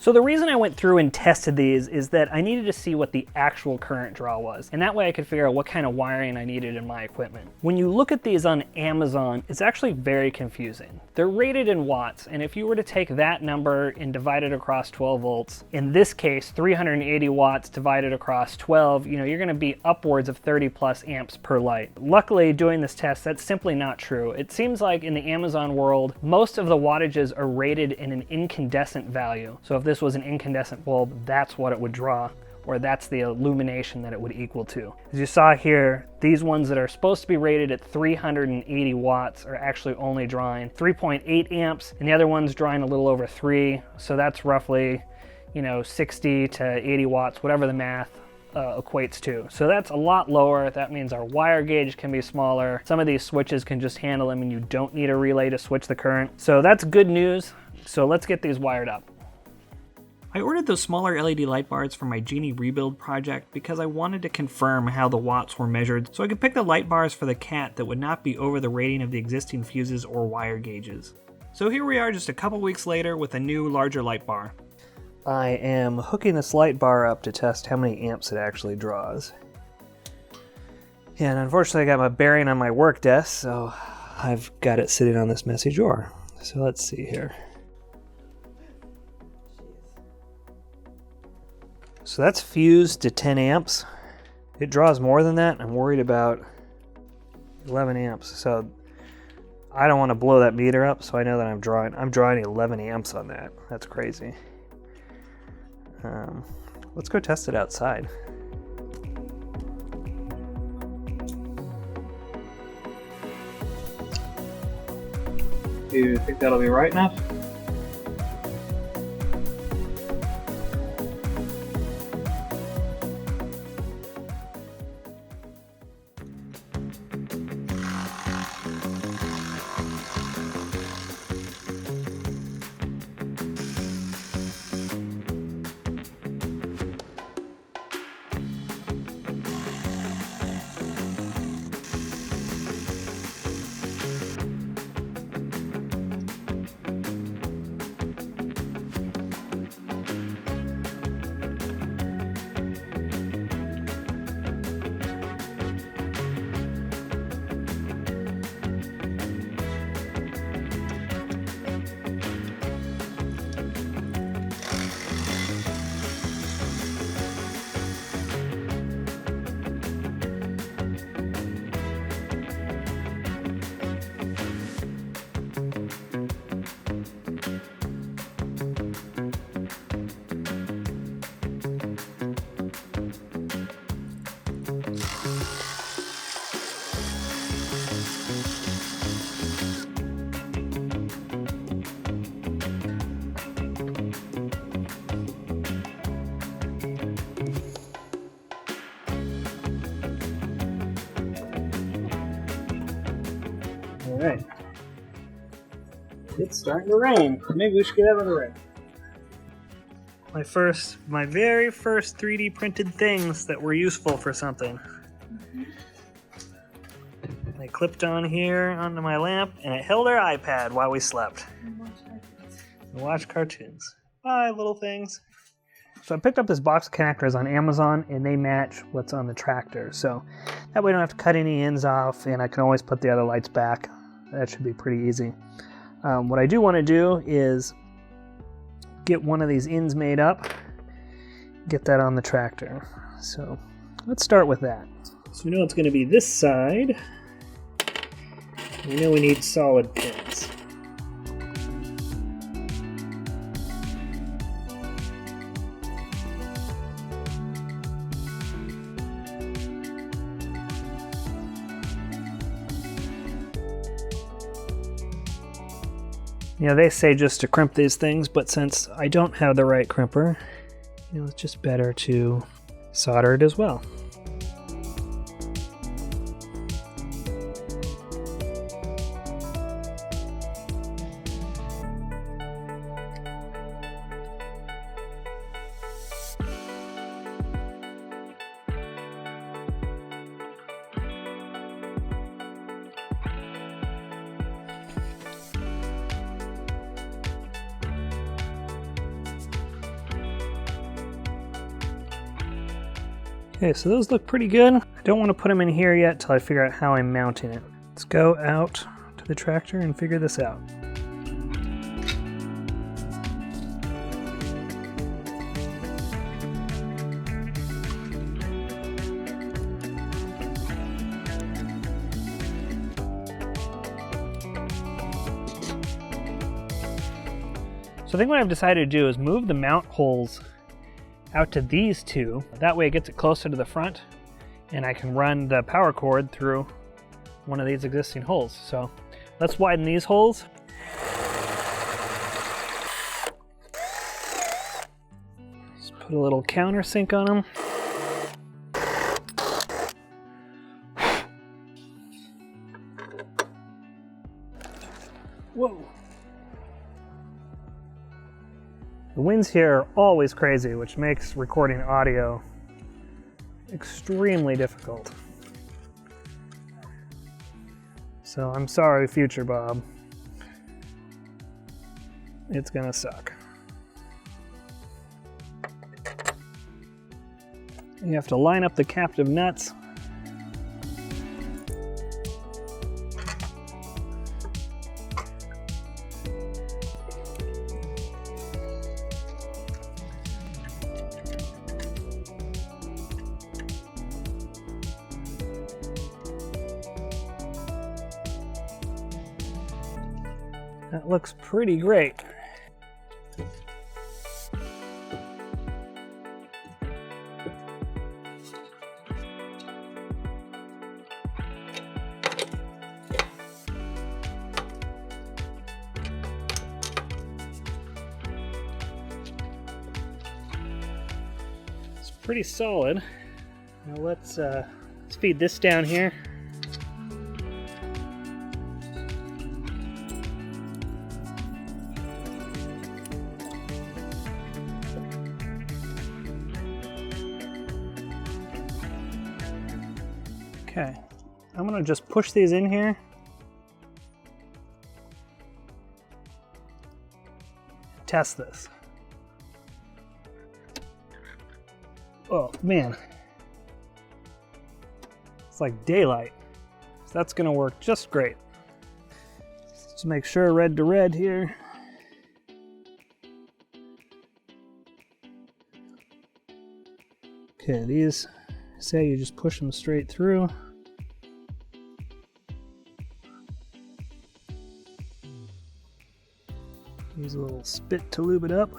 So the reason I went through and tested these is that I needed to see what the actual current draw was, and that way I could figure out what kind of wiring I needed in my equipment. When you look at these on Amazon, it's actually very confusing. They're rated in watts, and if you were to take that number and divide it across 12 volts, in this case 380 watts divided across 12, you're going to be upwards of 30 plus amps per light. Luckily, doing this test, that's simply not true. It seems like in the Amazon world, most of the wattages are rated in an incandescent value. So if this was an incandescent bulb, that's what it would draw, or that's the illumination that it would equal to. As you saw here, these ones that are supposed to be rated at 380 watts are actually only drawing 3.8 amps, and the other one's drawing a little over 3, so that's roughly 60 to 80 watts, whatever the math equates to. So that's a lot lower. That means our wire gauge can be smaller. Some of these switches can just handle them and you don't need a relay to switch the current. So that's good news. So let's get these wired up. I ordered those smaller LED light bars for my Genie rebuild project because I wanted to confirm how the watts were measured so I could pick the light bars for the cat that would not be over the rating of the existing fuses or wire gauges. So here we are just a couple weeks later with a new, larger light bar. I am hooking this light bar up to test how many amps it actually draws. And unfortunately I got my bearing on my work desk, so I've got it sitting on this messy drawer. So let's see here. So that's fused to 10 amps. It draws more than that. I'm worried about 11 amps. So I don't want to blow that meter up, so I know that I'm drawing 11 amps on that. That's crazy. Let's go test it outside. Do you think that'll be right enough? Alright. It's starting to rain. Maybe we should get out of the rain. My very first 3D printed things that were useful for something. They clipped on here onto my lamp and it held our iPad while we slept. And watched cartoons. Bye, little things. So I picked up this box of connectors on Amazon and they match what's on the tractor. So that way I don't have to cut any ends off and I can always put the other lights back. That should be pretty easy. What I do want to do is get one of these ends made up, get that on the tractor. So let's start with that. So we know it's going to be this side. We know we need solid pins. They say just to crimp these things, but since I don't have the right crimper, it's just better to solder it as well. Okay, so those look pretty good. I don't want to put them in here yet till I figure out how I'm mounting it. Let's go out to the tractor and figure this out. So I think what I've decided to do is move the mount holes out to these two. That way it gets it closer to the front and I can run the power cord through one of these existing holes. So let's widen these holes. Let's put a little countersink on them. Whoa. The winds here are always crazy, which makes recording audio extremely difficult. So I'm sorry, future Bob. It's gonna suck. You have to line up the captive nuts. That looks pretty great. It's pretty solid. Now let's feed this down here. Okay, I'm gonna just push these in here. Test this. Oh man, it's like daylight. So that's gonna work just great. Let's make sure red to red here. Okay, these say you just push them straight through. Use a little spit to lube it up.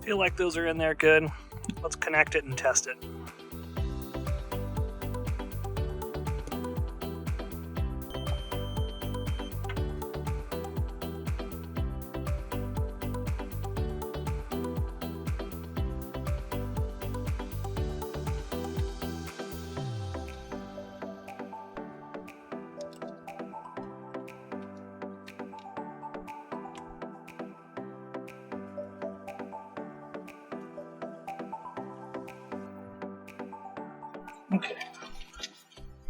Feel like those are in there good. Let's connect it and test it. Okay,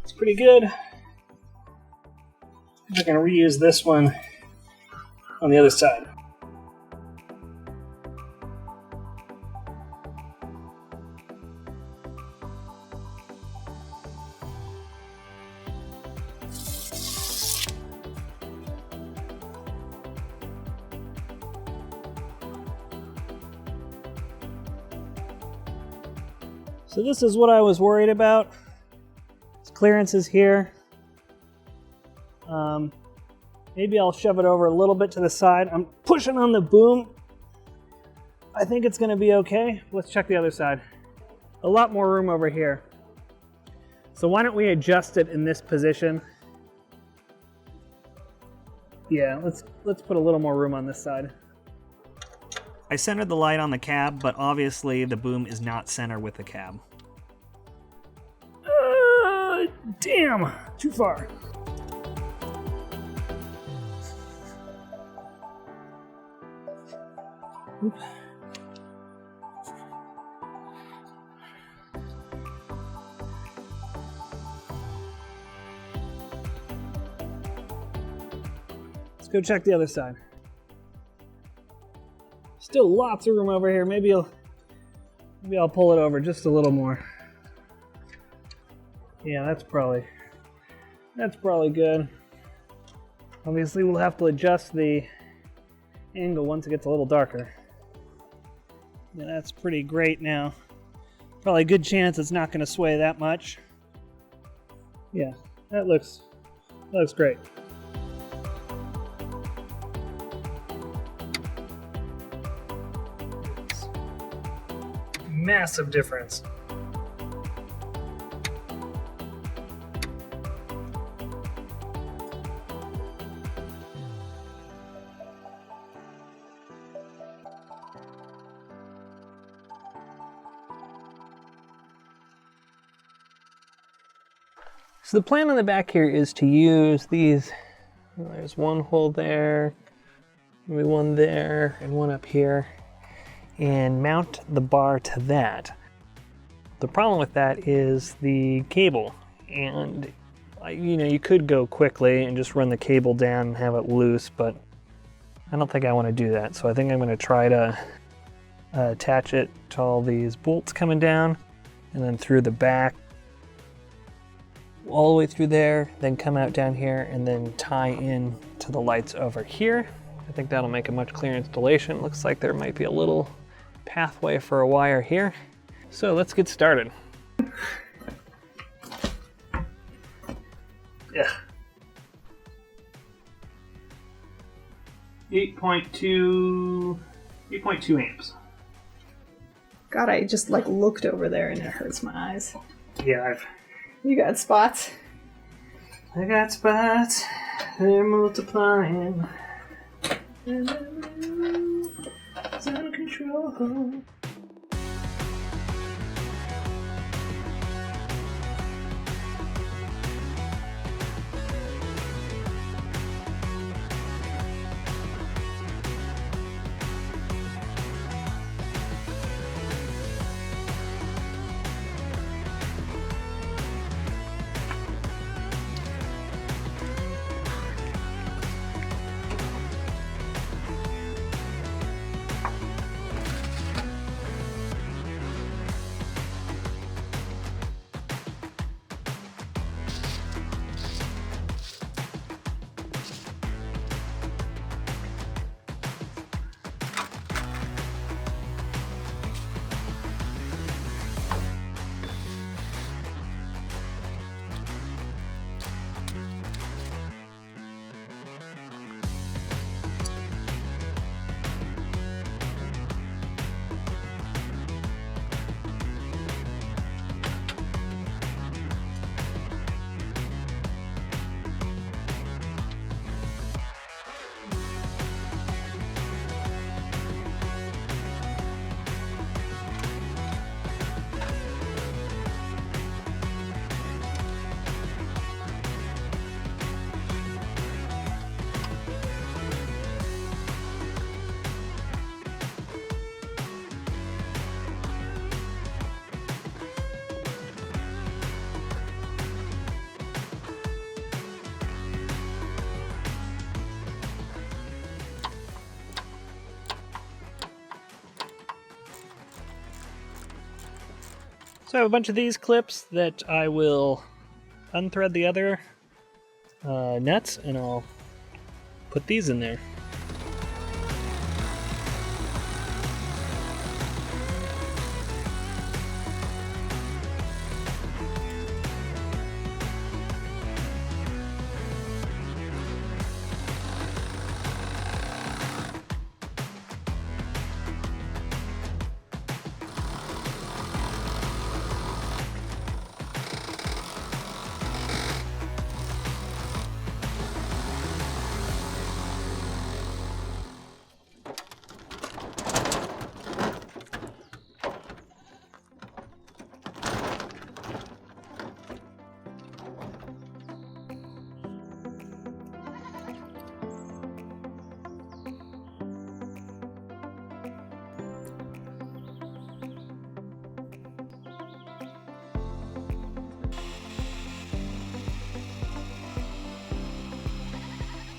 it's pretty good. I'm going to reuse this one on the other side. So this is what I was worried about. Clearance is here. Maybe I'll shove it over a little bit to the side. I'm pushing on the boom. I think it's gonna be okay. Let's check the other side. A lot more room over here. So why don't we adjust it in this position? Yeah, let's put a little more room on this side. I centered the light on the cab, but obviously the boom is not centered with the cab. Damn, too far. Oops. go check the other side. Still lots of room over here. Maybe I'll pull it over just a little more. Yeah, that's probably good. Obviously, we'll have to adjust the angle once it gets a little darker. Yeah, that's pretty great now. Probably a good chance it's not going to sway that much. Yeah, that looks great. Massive difference. So the plan on the back here is to use these. There's one hole there, maybe one there, and one up here, and mount the bar to that. The problem with that is the cable, and you could go quickly and just run the cable down and have it loose, but I don't think I want to do that. So I think I'm going to try to attach it to all these bolts coming down, and then through the back, all the way through there, then come out down here, and then tie in to the lights over here. I think that'll make a much clearer installation. Looks like there might be a little pathway for a wire here. So let's get started. Yeah. 8.2 amps. God, I just looked over there and it hurts my eyes. Yeah, You got spots? I got spots. They're multiplying. It's out of control. So I have a bunch of these clips that I will unthread the other nuts, and I'll put these in there.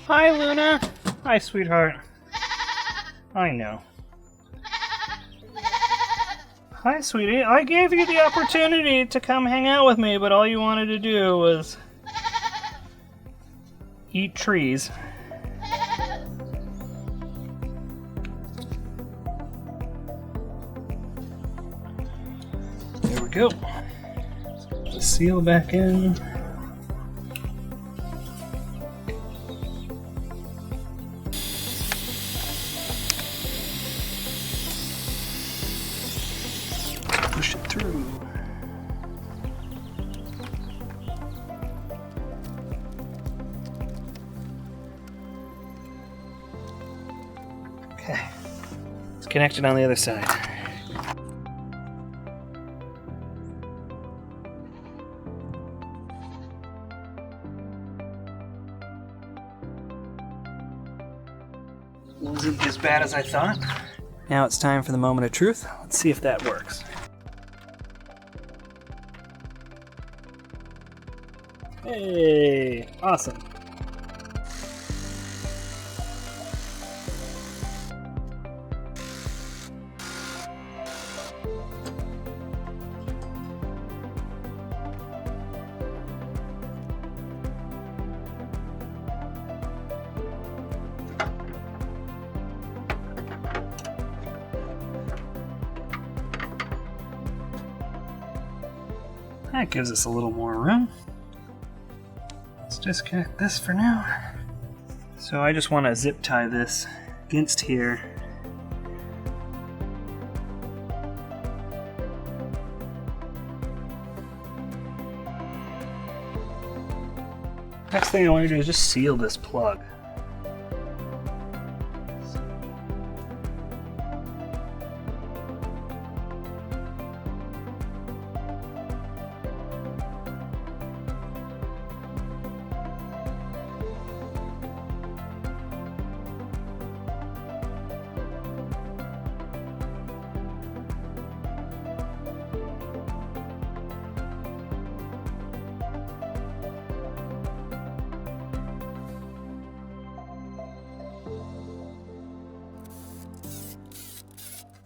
Hi, Luna. Hi, sweetheart. I know. Hi, sweetie. I gave you the opportunity to come hang out with me, but all you wanted to do was eat trees. There we go. Put the seal back in. Push it through. Okay, it's connected on the other side. Wasn't as bad as I thought. Now it's time for the moment of truth. Let's see if that works. Hey, awesome. That gives us a little more room. Let's disconnect this for now. So I just want to zip tie this against here. Next thing I want to do is just seal this plug.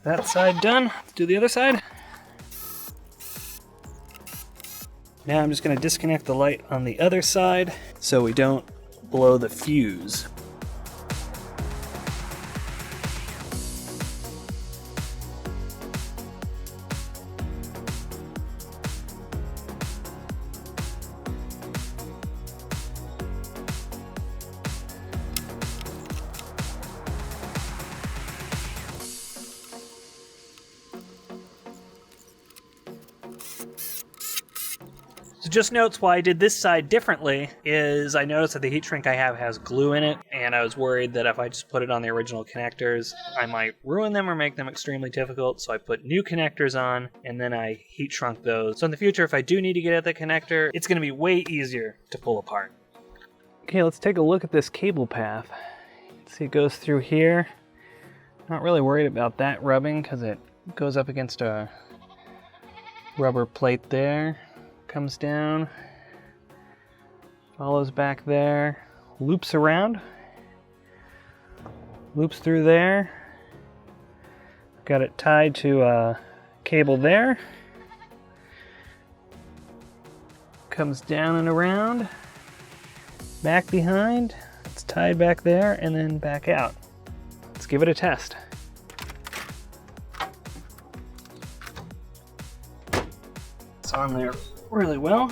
That side done. Let's do the other side. Now I'm just going to disconnect the light on the other side so we don't blow the fuse. So just notes why I did this side differently is I noticed that the heat shrink I have has glue in it, and I was worried that if I just put it on the original connectors, I might ruin them or make them extremely difficult, so I put new connectors on, and then I heat shrunk those. So in the future, if I do need to get at the connector, it's going to be way easier to pull apart. Okay, let's take a look at this cable path. See, it goes through here. Not really worried about that rubbing because it goes up against a rubber plate there. Comes down, follows back there, loops around, loops through there. Got it tied to a cable there. Comes down and around, back behind. It's tied back there and then back out. Let's give it a test. It's on there really well.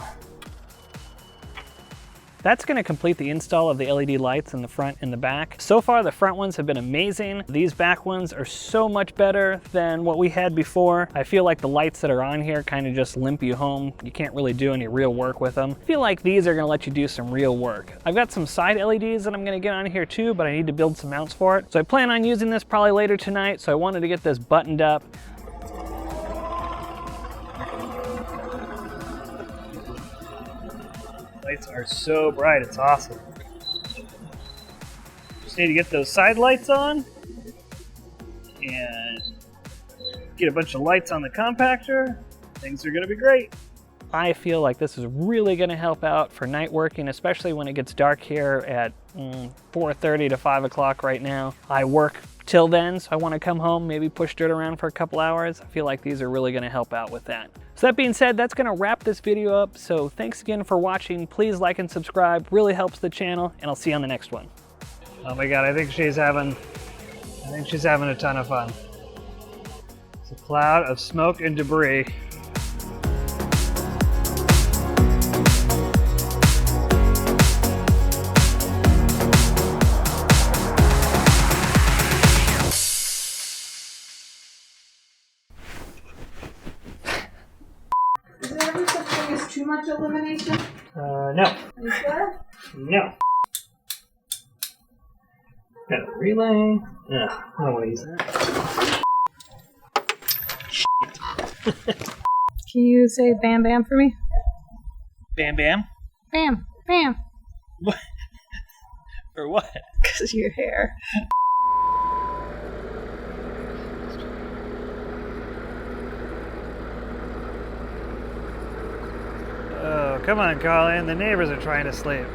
That's going to complete the install of the LED lights in the front and the back. So far the front ones have been amazing. These back ones are so much better than what we had before. I feel like the lights that are on here kind of just limp you home. You can't really do any real work with them. I feel like these are going to let you do some real work. I've got some side LEDs that I'm going to get on here too, but I need to build some mounts for it. So I plan on using this probably later tonight, so I wanted to get this buttoned up. Lights are so bright, it's awesome. Just need to get those side lights on and get a bunch of lights on the compactor. Things are gonna be great. I feel like this is really going to help out for night working, especially when it gets dark here at 4:30 to 5 o'clock right now. I work till then, so I want to come home, maybe push dirt around for a couple hours. I feel like these are really going to help out with that. So that being said, that's going to wrap this video up. So thanks again for watching. Please like and subscribe, really helps the channel, and I'll see you on the next one. Oh my God, I think she's having a ton of fun. It's a cloud of smoke and debris. Is there ever such thing as too much illumination? No. Are you sure? No. Got a relay. Ugh, I don't want to use that. Can you say bam bam for me? Bam bam? Bam, bam. What? For what? Because your hair. Oh, come on, Colin. The neighbors are trying to sleep.